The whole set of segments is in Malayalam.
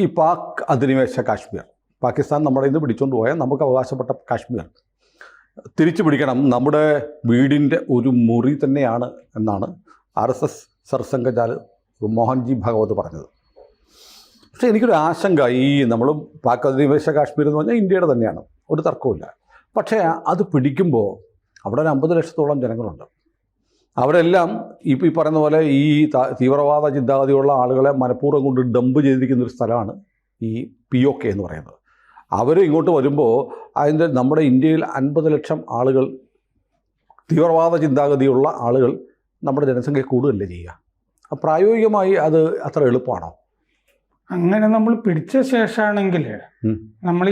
ഈ പാക് അധിനിവേശ കാശ്മീർ, പാകിസ്ഥാൻ നമ്മുടെ ഇന്ന് പിടിച്ചുകൊണ്ട് പോയാൽ നമുക്ക് അവകാശപ്പെട്ട കാശ്മീർ തിരിച്ചു പിടിക്കണം, നമ്മുടെ വീടിൻ്റെ ഒരു മുറി തന്നെയാണ് എന്നാണ് RSS സർസംഘചാൽ മോഹൻജി ഭാഗവത് പറഞ്ഞത്. പക്ഷേ എനിക്കൊരു ആശങ്ക, ഈ നമ്മൾ പാക് അധിനിവേശ കാശ്മീർ എന്ന് പറഞ്ഞാൽ ഇന്ത്യയുടെ തന്നെയാണ്, ഒരു തർക്കവുമില്ല. പക്ഷേ അത് പിടിക്കുമ്പോൾ അവിടെ ഒരു 50 ലക്ഷത്തോളം ജനങ്ങളുണ്ട്. അവരെല്ലാം ഇപ്പോൾ ഈ പറയുന്ന പോലെ ഈ തീവ്രവാദ ചിന്താഗതിയുള്ള ആളുകളെ മനഃപൂർവ്വം കൊണ്ട് ഡംപ് ചെയ്തിരിക്കുന്നൊരു സ്ഥലമാണ് ഈ POK എന്ന് പറയുന്നത്. അവർ ഇങ്ങോട്ട് വരുമ്പോൾ അതിൻ്റെ നമ്മുടെ ഇന്ത്യയിൽ 50 ലക്ഷം ആളുകൾ, തീവ്രവാദ ചിന്താഗതിയുള്ള ആളുകൾ നമ്മുടെ ജനസംഖ്യ കൂടുതലല്ലേ ചെയ്യുക. പ്രായോഗികമായി അത് അത്ര എളുപ്പമാണോ? അങ്ങനെ നമ്മൾ പിടിച്ച ശേഷമാണെങ്കിൽ നമ്മൾ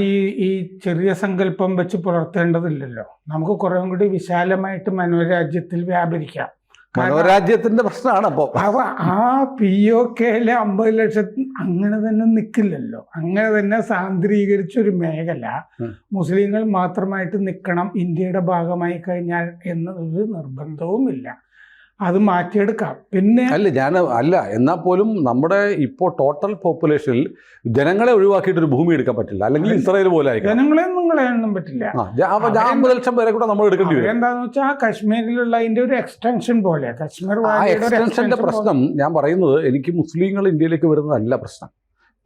ഈ ചെറിയ സങ്കല്പം വെച്ച് പുലർത്തേണ്ടതില്ലല്ലോ. നമുക്ക് കുറേ കൂടി വിശാലമായിട്ട് മനോരാജ്യത്തിൽ വ്യാപരിക്കാം. മനോരാജ്യത്തിൻ്റെ പ്രശ്നമാണ്. അപ്പോൾ ആ POKയിലെ 50 ലക്ഷത്തിൽ അങ്ങനെ തന്നെ നിൽക്കില്ലല്ലോ. അങ്ങനെ തന്നെ സാന്ദ്രീകരിച്ചൊരു മേഖല മുസ്ലിങ്ങൾ മാത്രമായിട്ട് നിൽക്കണം, ഇന്ത്യയുടെ ഭാഗമായി കഴിഞ്ഞാൽ എന്നൊരു നിർബന്ധവുമില്ല. അത് മാറ്റിയെടുക്കാം. പിന്നെ എന്നാൽ പോലും നമ്മുടെ ഇപ്പോൾ ടോട്ടൽ പോപ്പുലേഷനിൽ ജനങ്ങളെ ഒഴിവാക്കിയിട്ടൊരു ഭൂമി എടുക്കാൻ പറ്റില്ല. അല്ലെങ്കിൽ ഇസ്രായേൽ പോലെ ജനങ്ങളെ കളയാനൊന്നും പറ്റില്ല. 50 ലക്ഷം പേരെ കൂടെ നമ്മൾ എടുക്കേണ്ടി വരും. എന്താണെന്ന് വെച്ചാൽ കാശ്മീരിലുള്ള അതിൻ്റെ ഒരു എക്സ്റ്റൻഷൻ പോലെ, കാശ്മീർ എക്സ്റ്റൻഷൻ്റെ പ്രശ്നം ഞാൻ പറയുന്നത്, എനിക്ക് മുസ്ലിങ്ങൾ ഇന്ത്യയിലേക്ക് വരുന്നതല്ല പ്രശ്നം.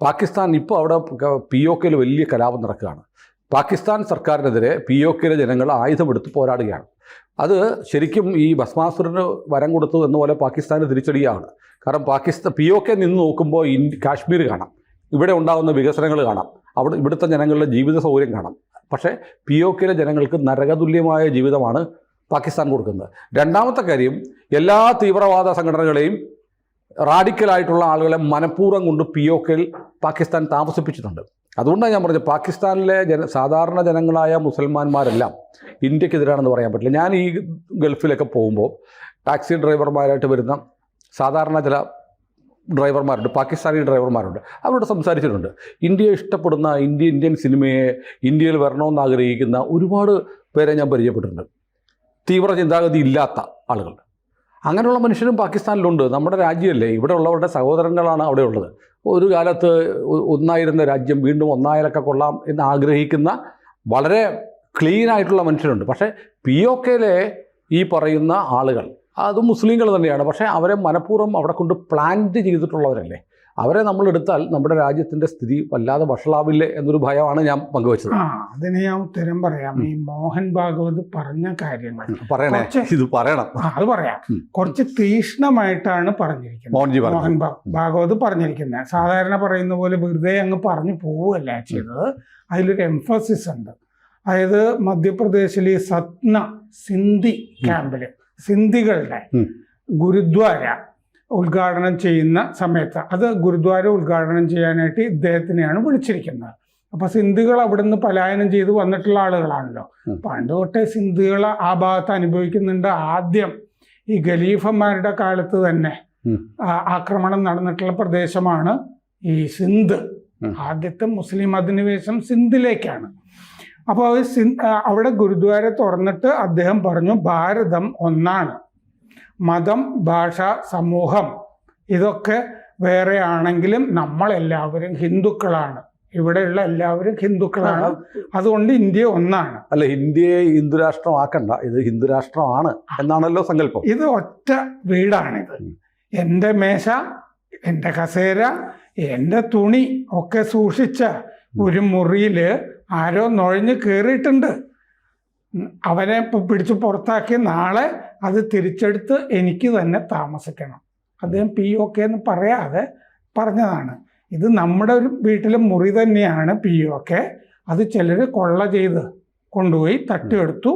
പാകിസ്ഥാൻ ഇപ്പോൾ അവിടെ POKയിൽ വലിയ കലാപം നടക്കുകയാണ്. പാകിസ്ഥാൻ സർക്കാരിനെതിരെ POKയിലെ ജനങ്ങൾ ആയുധമെടുത്ത് പോരാടുകയാണ്. അത് ശരിക്കും ഈ ഭസ്മാസുരന് വരം കൊടുത്തു എന്നപോലെ പാകിസ്ഥാന് തിരിച്ചടിയാണ്. കാരണം POK നിന്ന് നോക്കുമ്പോൾ കാശ്മീർ കാണാം, ഇവിടെ ഉണ്ടാകുന്ന വികസനങ്ങൾ കാണാം, ഇവിടുത്തെ ജനങ്ങളുടെ ജീവിത സൗകര്യം കാണാം. പക്ഷേ POKയിലെ ജനങ്ങൾക്ക് നരകതുല്യമായ ജീവിതമാണ് പാകിസ്ഥാൻ കൊടുക്കുന്നത്. രണ്ടാമത്തെ കാര്യം, എല്ലാ തീവ്രവാദ സംഘടനകളെയും റാഡിക്കലായിട്ടുള്ള ആളുകളെ മനഃപൂർവ്വം കൊണ്ട് POKയിൽ പാകിസ്ഥാൻ താമസിപ്പിച്ചിട്ടുണ്ട്. അതുകൊണ്ടാണ് ഞാൻ പറഞ്ഞത്, പാകിസ്ഥാനിലെ സാധാരണ ജനങ്ങളായ മുസൽമാന്മാരെല്ലാം ഇന്ത്യക്കെതിരാണെന്ന് പറയാൻ പറ്റില്ല. ഞാൻ ഈ ഗൾഫിലൊക്കെ പോകുമ്പോൾ ടാക്സി ഡ്രൈവർമാരായിട്ട് വരുന്ന സാധാരണ ചില ഡ്രൈവർമാരുണ്ട്, പാകിസ്ഥാനി ഡ്രൈവർമാരുണ്ട്. അവരോട് സംസാരിച്ചിട്ടുണ്ട്. ഇന്ത്യയെ ഇഷ്ടപ്പെടുന്ന, ഇന്ത്യൻ സിനിമയെ ഇന്ത്യയിൽ വരണമെന്ന് ആഗ്രഹിക്കുന്ന ഒരുപാട് പേരെ ഞാൻ പരിചയപ്പെട്ടിട്ടുണ്ട്. തീവ്ര ചിന്താഗതി ഇല്ലാത്ത ആളുകൾ, അങ്ങനെയുള്ള മനുഷ്യരും പാകിസ്ഥാനിലുണ്ട്. നമ്മുടെ രാജ്യമല്ലേ, ഇവിടെ ഉള്ളവരുടെ സഹോദരങ്ങളാണ് അവിടെ ഉള്ളത്. ഒരു കാലത്ത് ഒന്നായിരുന്ന രാജ്യം വീണ്ടും ഒന്നായാലൊക്കെ കൊള്ളാം എന്ന് ആഗ്രഹിക്കുന്ന വളരെ ക്ലീനായിട്ടുള്ള മനുഷ്യരുണ്ട്. പക്ഷേ POKയിലെ ഈ പറയുന്ന ആളുകൾ അത് മുസ്ലിങ്ങൾ തന്നെയാണ്. പക്ഷേ അവരെ മനഃപൂർവ്വം അവിടെ കൊണ്ട് പ്ലാന്റ് ചെയ്തിട്ടുള്ളവരല്ലേ. അവരെ നമ്മളെടുത്താൽ നമ്മുടെ രാജ്യത്തിൻ്റെ സ്ഥിതി വല്ലാതെ വഷളാവില്ലേ എന്നൊരു ഭയമാണ് ഞാൻ പങ്കുവച്ചത്. അതിന് ഞാൻ ഉത്തരം പറയാം. ഈ മോഹൻ ഭാഗവത് പറഞ്ഞ കാര്യങ്ങൾ ഇത് പറയണം, അത് പറയാം. കുറച്ച് തീക്ഷ്ണമായിട്ടാണ് പറഞ്ഞിരിക്കുന്നത് മോഹൻ ഭാഗവത് പറഞ്ഞിരിക്കുന്നത്. സാധാരണ പറയുന്ന പോലെ വെറുതെ അങ്ങ് പറഞ്ഞു പോവുകയല്ല ചെയ്തത്. അതിലൊരു എംഫസിസ് ഉണ്ട്. അതായത് മധ്യപ്രദേശിലെ സത്ന സിന്ധി ക്യാമ്പിൽ സിന്ധികളുടെ ഗുരുദ്വാര ഉദ്ഘാടനം ചെയ്യുന്ന സമയത്ത്, അത് ഗുരുദ്വാര ഉദ്ഘാടനം ചെയ്യാനായിട്ട് ഇദ്ദേഹത്തിനെയാണ് വിളിച്ചിരിക്കുന്നത്. അപ്പോൾ സിന്ധികൾ അവിടെ നിന്ന് പലായനം ചെയ്ത് വന്നിട്ടുള്ള ആളുകളാണല്ലോ. പണ്ട് തൊട്ടേ സിന്ധികൾ ആ ഭാഗത്ത് അനുഭവിക്കുന്നുണ്ട്. ആദ്യം ഈ ഖലീഫന്മാരുടെ കാലത്ത് തന്നെ ആക്രമണം നടന്നിട്ടുള്ള പ്രദേശമാണ് ഈ സിന്ധ്. ആദ്യത്തെ മുസ്ലിം അധിനിവേശം സിന്ധിലേക്കാണ്. അപ്പോൾ അവിടെ ഗുരുദ്വാര തുറന്നിട്ട് അദ്ദേഹം പറഞ്ഞു, ഭാരതം ഒന്നാണ്, മതം, ഭാഷ, സമൂഹം ഇതൊക്കെ വേറെ ആണെങ്കിലും നമ്മളെല്ലാവരും ഹിന്ദുക്കളാണ്, ഇവിടെയുള്ള എല്ലാവരും ഹിന്ദുക്കളാണ്, അതുകൊണ്ട് ഇന്ത്യ ഒന്നാണ്. അല്ല, ഇന്ത്യയെ ഹിന്ദു രാഷ്ട്രമാക്കണ്ട, ഇത് ഹിന്ദു രാഷ്ട്രമാണ് എന്നാണല്ലോ സങ്കല്പം. ഇത് ഒറ്റ വീടാണിത്. എൻ്റെ മേശ, എൻ്റെ കസേര, എൻ്റെ തുണി ഒക്കെ സൂക്ഷിച്ച ഒരു മുറിയിൽ ആരോ നുഴഞ്ഞ് കയറിയിട്ടുണ്ട്. അവനെ പിടിച്ച് പുറത്താക്കി നാളെ അത് തിരിച്ചെടുത്ത് എനിക്ക് തന്നെ താമസിക്കണം. അദ്ദേഹം POK എന്ന് പറയാതെ പറഞ്ഞതാണ്. ഇത് നമ്മുടെ ഒരു വീട്ടിലെ മുറി തന്നെയാണ് POK. അത് ചിലർ കൊള്ള ചെയ്ത് കൊണ്ടുപോയി തട്ടിയെടുത്തു,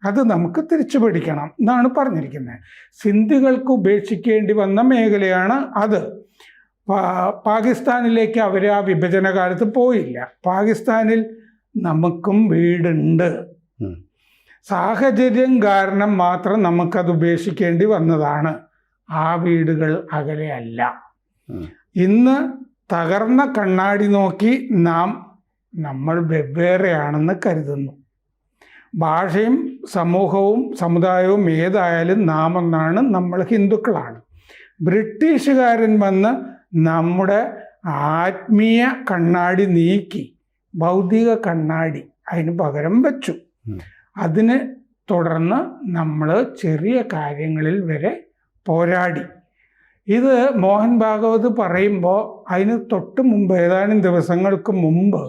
അത് നമുക്ക് തിരിച്ചു പിടിക്കണം എന്നാണ് പറഞ്ഞിരിക്കുന്നത്. സിന്ധികൾക്ക് ഉപേക്ഷിക്കേണ്ടി വന്ന മേഖലയാണ് അത്. പാകിസ്ഥാനിലേക്ക് അവർ ആ വിഭജന കാലത്ത് പോയില്ല. പാകിസ്ഥാനിൽ നമുക്കും വീടുണ്ട്. സാഹചര്യം കാരണം മാത്രം നമുക്കത് ഉപേക്ഷിക്കേണ്ടി വന്നതാണ്. ആ വീടുകൾ അകലെയല്ല. ഇന്ന് തകർന്ന കണ്ണാടി നോക്കി നമ്മൾ വെവ്വേറെയാണെന്ന് കരുതുന്നു. ഭാഷയും സമൂഹവും സമുദായവും ഏതായാലും നാം ഒന്നാണ്, നമ്മൾ ഹിന്ദുക്കളാണ്. ബ്രിട്ടീഷുകാരൻ വന്ന് നമ്മുടെ ആത്മീയ കണ്ണാടി നീക്കി ഭൗതിക കണ്ണാടി അതിന് പകരം വെച്ചു. അതിന് തുടർന്ന് നമ്മൾ ചെറിയ കാര്യങ്ങളിൽ വരെ പോരാടി. ഇത് മോഹൻ ഭാഗവത് പറയുമ്പോൾ അതിന് തൊട്ട് മുമ്പ് ഏതാനും ദിവസങ്ങൾക്ക് മുമ്പ്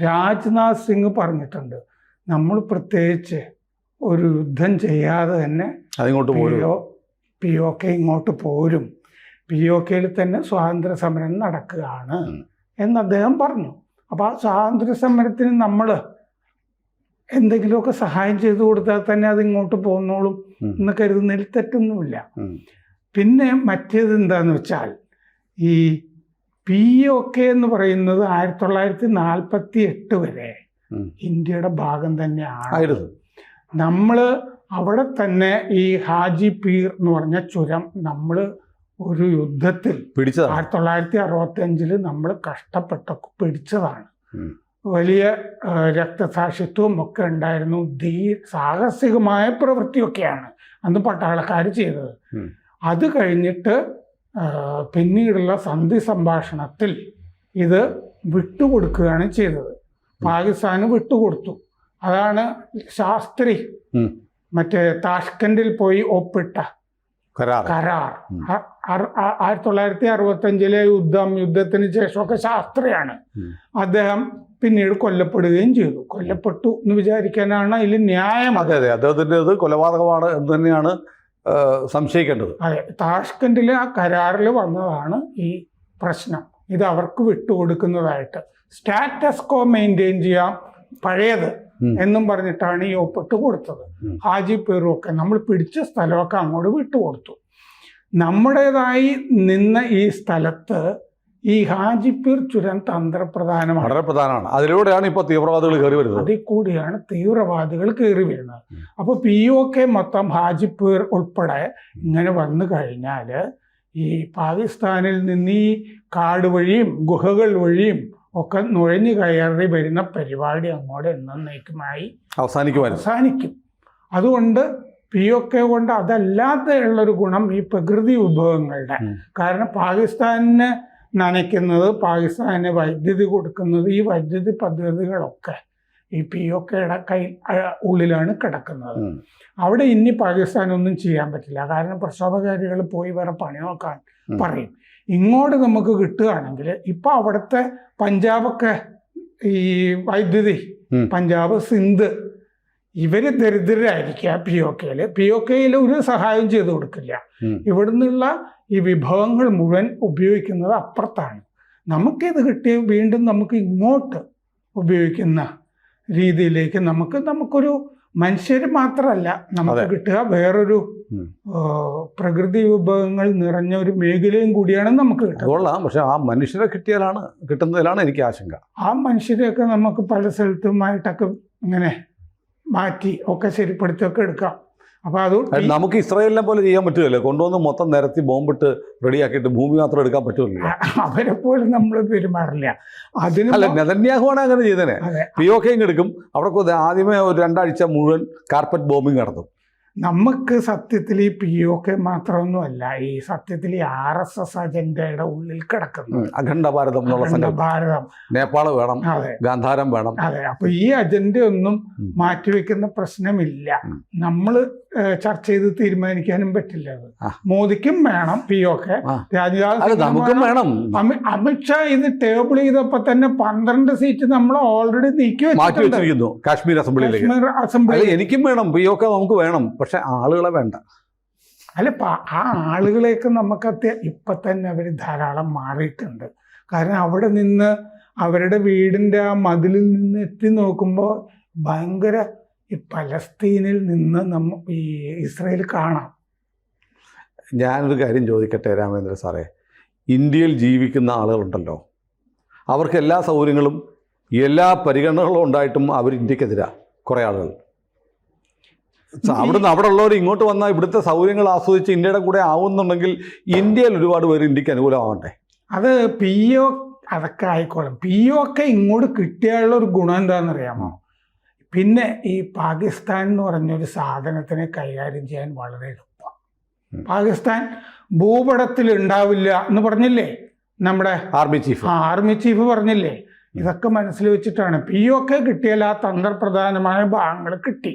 രാജ്നാഥ് സിംഗ് പറഞ്ഞിട്ടുണ്ട്, നമ്മൾ പ്രത്യേകിച്ച് ഒരു യുദ്ധം ചെയ്യാതെ തന്നെ POK ഇങ്ങോട്ട് പോരും, POKയിൽ തന്നെ സ്വാതന്ത്ര്യ സമരം നടക്കുകയാണ് എന്ന് അദ്ദേഹം പറഞ്ഞു. അപ്പോൾ ആ സ്വാതന്ത്ര്യ സമരത്തിന് നമ്മൾ എന്തെങ്കിലുമൊക്കെ സഹായം ചെയ്തു കൊടുത്താൽ തന്നെ അത് ഇങ്ങോട്ട് പോന്നോളും എന്ന് കരുതുന്നതിൽ തെറ്റൊന്നുമില്ല. പിന്നെ മറ്റേത് എന്താന്ന് വെച്ചാൽ ഈ POK എന്ന് പറയുന്നത് 1948 വരെ ഇന്ത്യയുടെ ഭാഗം തന്നെയാണ്. നമ്മൾ അവിടെ തന്നെ ഈ ഹാജി പീർ എന്ന് പറഞ്ഞ ചുരം നമ്മൾ ഒരു യുദ്ധത്തിൽ 1965 നമ്മൾ കഷ്ടപ്പെട്ടൊക്കെ പിടിച്ചതാണ്. വലിയ രക്തസാക്ഷിത്വം ഒക്കെ ഉണ്ടായിരുന്നു. സാഹസികമായ പ്രവൃത്തിയൊക്കെയാണ് അന്ന് പട്ടാളക്കാർ ചെയ്തത്. അത് കഴിഞ്ഞിട്ട് പിന്നീടുള്ള സന്ധി സംഭാഷണത്തിൽ ഇത് വിട്ടുകൊടുക്കുകയാണ് ചെയ്തത്. പാകിസ്ഥാന് വിട്ടുകൊടുത്തു. അതാണ് ശാസ്ത്രി മറ്റേ താഷ്കൻഡിൽ പോയി ഒപ്പിട്ട കരാർ. 1965 യുദ്ധത്തിന് ശേഷമൊക്കെ ശാസ്ത്രിയാണ്. അദ്ദേഹം പിന്നീട് കൊല്ലപ്പെടുകയും ചെയ്തു. കൊല്ലപ്പെട്ടു എന്ന് വിചാരിക്കാനാണ് അതിൽ ന്യായം. അതെ, അദ്ദേഹത്തിൻ്റെത് കൊലപാതകമാണ് എന്ന് തന്നെയാണ് സംശയിക്കേണ്ടത്. അതെ, താഷ്കൻഡിലെ ആ കരാറിൽ വന്നതാണ് ഈ പ്രശ്നം. ഇത് അവർക്ക് വിട്ടുകൊടുക്കുന്നതായിട്ട് സ്റ്റാറ്റസ് കോ മെയിൻറ്റെയിൻ ചെയ്യാം പഴയത് എന്നും പറഞ്ഞിട്ടാണ് ഈ ഒപ്പിട്ട് കൊടുത്തത്. ഹാജി പീറും ഒക്കെ നമ്മൾ പിടിച്ച സ്ഥലമൊക്കെ അങ്ങോട്ട് വിട്ടുകൊടുത്തു. നമ്മുടേതായി നിന്ന ഈ സ്ഥലത്ത് ഈ ഹാജിപ്പീർ ചുരം തന്ത്രപ്രധാനമാണ്, വളരെ പ്രധാനമാണ്. അതിലൂടെയാണ് ഇപ്പോൾ തീവ്രവാദികൾ കയറി വരുന്നത്. അതിൽ കൂടിയാണ് തീവ്രവാദികൾ കയറി വരുന്നത്. അപ്പോൾ POK മൊത്തം ഹാജിപ്പീർ ഉൾപ്പെടെ ഇങ്ങനെ വന്നു കഴിഞ്ഞാൽ ഈ പാകിസ്ഥാനിൽ നിന്ന് ഈ കാട് വഴിയും ഗുഹകൾ വഴിയും ഒക്കെ നുഴഞ്ഞു കയറി വരുന്ന പരിപാടി അങ്ങോട്ട് എന്നേക്കുമായി അവസാനിക്കും. അതുകൊണ്ട് POK കൊണ്ട് അതല്ലാതെ ഉള്ളൊരു ഗുണം ഈ പ്രകൃതി വിഭവങ്ങളുടെ, കാരണം പാകിസ്ഥാനിന് നനയ്ക്കുന്നത്, പാകിസ്ഥാന് വൈദ്യുതി കൊടുക്കുന്നത്, ഈ വൈദ്യുതി പദ്ധതികളൊക്കെ ഈ POKയുടെ ഉള്ളിലാണ് കിടക്കുന്നത്. അവിടെ ഇനി പാകിസ്ഥാനൊന്നും ചെയ്യാൻ പറ്റില്ല. കാരണം പ്രക്ഷോഭകാരികൾ പോയി വേറെ പണി നോക്കാൻ പറയും. ഇങ്ങോട്ട് നമുക്ക് കിട്ടുകയാണെങ്കിൽ ഇപ്പം അവിടുത്തെ പഞ്ചാബൊക്കെ ഈ വൈദ്യുതി, പഞ്ചാബ്, സിന്ധ്, ഇവര് ദരിദ്രരായിരിക്കുക. POKയിൽ ഒരു സഹായം ചെയ്തു കൊടുക്കില്ല. ഇവിടുന്നുള്ള ഈ വിഭവങ്ങൾ മുഴുവൻ ഉപയോഗിക്കുന്നത് അപ്പുറത്താണ്. നമുക്കിത് കിട്ടിയ വീണ്ടും നമുക്ക് ഇങ്ങോട്ട് ഉപയോഗിക്കുന്ന രീതിയിലേക്ക് നമുക്കൊരു മനുഷ്യർ മാത്രമല്ല നമുക്ക് കിട്ടുക, വേറൊരു പ്രകൃതി വിഭവങ്ങൾ നിറഞ്ഞ ഒരു മേഖലയും കൂടിയാണ് നമുക്ക് കിട്ടുക. പക്ഷെ ആ മനുഷ്യരെ കിട്ടുന്നതിലാണ് എനിക്ക് ആശങ്ക. ആ മനുഷ്യരെയൊക്കെ നമുക്ക് പല സ്ഥലത്തുമായിട്ടൊക്കെ ഇങ്ങനെ മാറ്റി ഒക്കെ ശരിപ്പെടുത്തിയൊക്കെ എടുക്കാം. അപ്പോൾ അത് നമുക്ക് ഇസ്രായേലിനെ പോലെ ചെയ്യാൻ പറ്റുമല്ലോ. കൊണ്ടുവന്ന് മൊത്തം നിരത്തി ബോംബിട്ട് റെഡിയാക്കിയിട്ട് ഭൂമി മാത്രം എടുക്കാൻ പറ്റുമല്ലോ. അവരെ പോലെ നമ്മൾ പെരുമാറില്ല. അല്ല, നെതന്യാഹുവാണ് അങ്ങനെ ചെയ്തേനെ. POK എടുക്കും, അവിടെ ആദ്യമേ ഒരു 2 ആഴ്ച മുഴുവൻ കാർപ്പറ്റ് ബോംബിങ് നടത്തും. നമുക്ക് സത്യത്തിൽ ഈ POK മാത്രമൊന്നുമല്ല, ഈ സത്യത്തിൽ ഈ RSS അജണ്ടയുടെ ഉള്ളിൽ കിടക്കുന്നു. അഖണ്ഡ ഭാരതം എന്നുള്ള ഭാരതം, നേപ്പാൾ വേണം, ഗാന്ധാരം വേണം. അതെ, അപ്പൊ ഈ അജണ്ടയൊന്നും മാറ്റിവെക്കുന്ന പ്രശ്നമില്ല. നമ്മൾ ചർച്ച ചെയ്ത് തീരുമാനിക്കാനും പറ്റില്ല. അത് മോദിക്കും വേണം POK, നമുക്കും വേണം. അമിത്ഷാ ഇത് ടേബിൾ ചെയ്തപ്പോ തന്നെ 12 സീറ്റ് നമ്മൾ ഓൾറെഡി നീക്കി വെച്ചിരിക്കുന്നു കാശ്മീർ അസംബ്ലിയിലേക്ക്. എനിക്കും വേണം POK, നമുക്ക് വേണം. പക്ഷെ ആളുകളെ വേണ്ട. അല്ല, ആ ആളുകളെയൊക്കെ നമുക്ക് ഇപ്പം തന്നെ അവർ ധാരാളം മാറിയിട്ടുണ്ട്. കാരണം അവിടെ നിന്ന് അവരുടെ വീടിൻ്റെ ആ മതിലിൽ നിന്ന് എത്തി നോക്കുമ്പോൾ ഭയങ്കര ഈ പലസ്തീനിൽ നിന്ന് ഈ ഇസ്രായേൽ കാണാം. ഞാനൊരു കാര്യം ചോദിക്കട്ടെ രാമേന്ദ്ര സാറേ, ഇന്ത്യയിൽ ജീവിക്കുന്ന ആളുകളുണ്ടല്ലോ, അവർക്ക് എല്ലാ സൗകര്യങ്ങളും എല്ലാ പരിഗണനകളും ഉണ്ടായിട്ടും അവർ ഇന്ത്യക്കെതിരാണ്. കുറേ ആളുകൾ അവിടെ ഉള്ളവർ ഇങ്ങോട്ട് വന്നാൽ ഇവിടുത്തെ സൗകര്യങ്ങൾ ആസ്വദിച്ച് ഇന്ത്യയുടെ കൂടെ ആവുന്നുണ്ടെങ്കിൽ ഇന്ത്യയിൽ ഒരുപാട് പേര് ഇന്ത്യക്ക് അനുകൂലമാവണ്ടേ? അത് അതൊക്കെ ആയിക്കോളും. POK ഇങ്ങോട്ട് കിട്ടിയുള്ള ഒരു ഗുണം എന്താണെന്നറിയാമോ? പിന്നെ ഈ പാകിസ്ഥാൻ എന്ന് പറഞ്ഞൊരു സാധനത്തിനെ കൈകാര്യം ചെയ്യാൻ വളരെ എളുപ്പമാണ്. പാകിസ്ഥാൻ ഭൂപടത്തിൽ ഉണ്ടാവില്ല എന്ന് പറഞ്ഞില്ലേ, നമ്മുടെ ആർമി ചീഫ് ആർമി ചീഫ് പറഞ്ഞില്ലേ, ഇതൊക്കെ മനസ്സിൽ വെച്ചിട്ടാണ്. POK കിട്ടിയാൽ ആ തന്ത്രപ്രധാനമായ ഭാഗങ്ങൾ കിട്ടി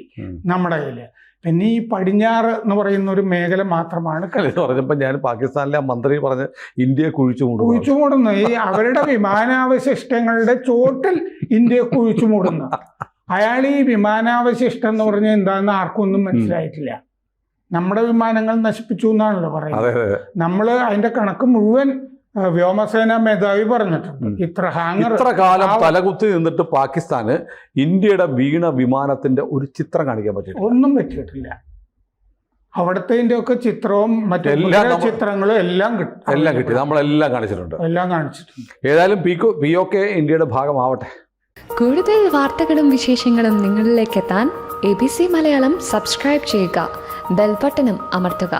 നമ്മുടെ കയ്യില്. പിന്നെ ഈ പടിഞ്ഞാറ് എന്ന് പറയുന്ന ഒരു മേഖല മാത്രമാണ് പറഞ്ഞപ്പോൾ ഞാൻ പാകിസ്ഥാനിലെ ആ മന്ത്രി പറഞ്ഞ് ഇന്ത്യയെ കുഴിച്ചു മൂടുന്നു. ഈ അവരുടെ വിമാനാവശിഷ്ടങ്ങളുടെ ചോട്ടിൽ ഇന്ത്യയെ കുഴിച്ചു മൂടുന്നു. അയാൾ ഈ വിമാനാവശിഷ്ടം എന്ന് പറഞ്ഞാൽ എന്താണെന്ന് ആർക്കും ഒന്നും മനസ്സിലായിട്ടില്ല. നമ്മുടെ വിമാനങ്ങൾ നശിപ്പിച്ചു എന്നാണല്ലോ പറയുന്നത്. നമ്മൾ അതിന്റെ കണക്ക് മുഴുവൻ വ്യോമസേന മേധാവി പറഞ്ഞിട്ടുണ്ട്. ഇത്ര കാലം തലകുത്തി നിന്നിട്ട് പാകിസ്ഥാന് ഇന്ത്യയുടെ വീണ വിമാനത്തിന്റെ ഒരു ചിത്രം കാണിക്കാൻ പറ്റില്ല, ഒന്നും പറ്റിയിട്ടില്ല. അവിടുത്തെ ഒക്കെ ചിത്രവും മറ്റു ചിത്രങ്ങളും എല്ലാം കിട്ടി, നമ്മളെല്ലാം കാണിച്ചിട്ടുണ്ട്. ഏതായാലും POK ഇന്ത്യയുടെ ഭാഗമാവട്ടെ. കൂടുതൽ വാർത്തകളും വിശേഷങ്ങളും നിങ്ങളിലേക്ക് എത്താൻ ABC മലയാളം സബ്സ്ക്രൈബ് ചെയ്യുക, ബെൽ ബട്ടണും അമർത്തുക.